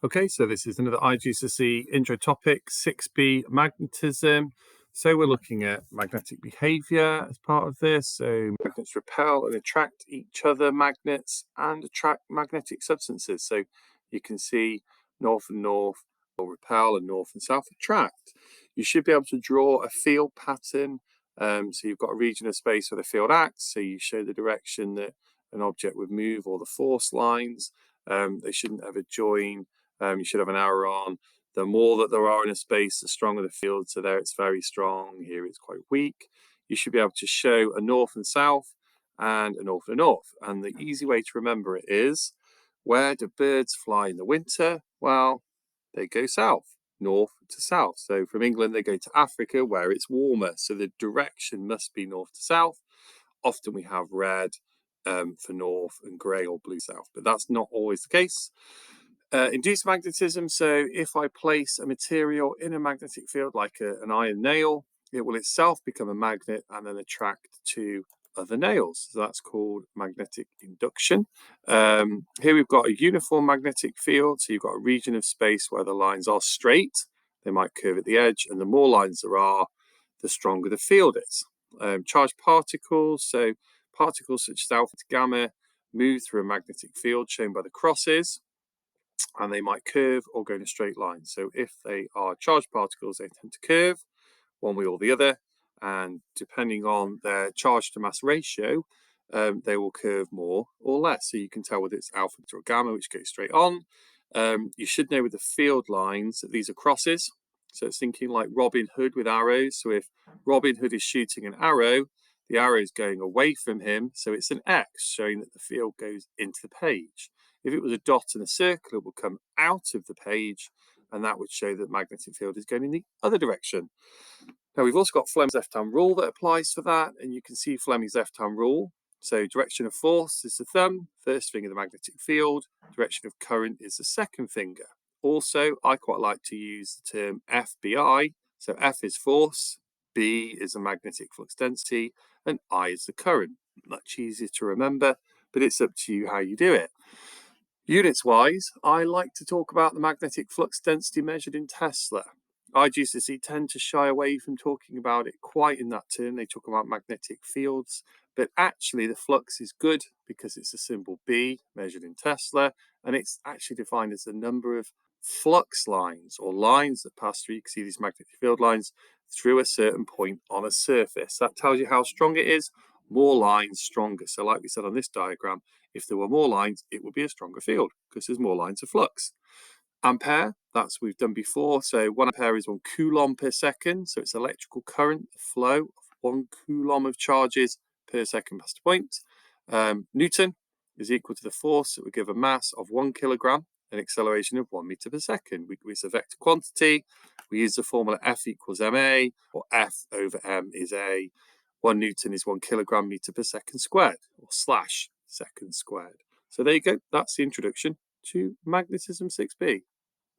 Okay, so this is another iGCSE intro topic, 6B, magnetism. So we're looking at magnetic behavior as part of this. So magnets repel and attract each other, magnets, and attract magnetic substances. So you can see north and north will repel and north and south attract. You should be able to draw a field pattern. So you've got a region of space where the field acts. So you show the direction that an object would move or the force lines. They shouldn't ever join. You should have an arrow on. The more that there are in a space, the stronger the field. So there it's very strong. Here it's quite weak. You should be able to show a north and south and a north and north. And the easy way to remember it is, where do birds fly in the winter? Well, they go south, north to south. So from England, they go to Africa where it's warmer. So the direction must be north to south. Often we have red for north and grey or blue south, but that's not always the case. Induced magnetism, so if I place a material in a magnetic field like an iron nail, it will itself become a magnet and then attract to other nails. So that's called magnetic induction. Here we've got a uniform magnetic field, so you've got a region of space where the lines are straight, they might curve at the edge, and the more lines there are, the stronger the field is. Charged particles, so particles such as alpha to gamma move through a magnetic field shown by the crosses, and they might curve or go in a straight line. So if they are charged particles, they tend to curve one way or the other, and depending on their charge to mass ratio, they will curve more or less. So you can tell whether it's alpha or gamma, which goes straight on. You should know with the field lines that these are crosses. So it's thinking like Robin Hood with arrows. So if Robin Hood is shooting an arrow, the arrow is going away from him. So it's an X, showing that the field goes into the page. If it was a dot and a circle, it will come out of the page, and that would show that the magnetic field is going in the other direction. Now, we've also got Fleming's left-hand rule that applies for that, and you can see Fleming's left-hand rule. So direction of force is the thumb, first finger of the magnetic field. Direction of current is the second finger. Also, I quite like to use the term FBI. So F is force, B is the magnetic flux density, and I is the current. Much easier to remember, but it's up to you how you do it. Units-wise, I like to talk about the magnetic flux density measured in Tesla. iGCSE tend to shy away from talking about it quite in that term. They talk about magnetic fields, but actually the flux is good because it's a symbol B measured in Tesla, and it's actually defined as the number of flux lines or lines that pass through. You can see these magnetic field lines through a certain point on a surface. That tells you how strong it is. More lines, stronger. So like we said on this diagram, if there were more lines, it would be a stronger field because there's more lines of flux. Ampere, that's we've done before. So 1 ampere is 1 coulomb per second. So it's electrical current, the flow of 1 coulomb of charges per second past a point. Newton is equal to the force that would give a mass of 1 kilogram, an acceleration of 1 meter per second. It's a vector quantity. We use the formula F equals ma, or F over m is a. 1 Newton is 1 kilogram meter per second squared, or / second squared. So there you go. That's the introduction to magnetism 6B.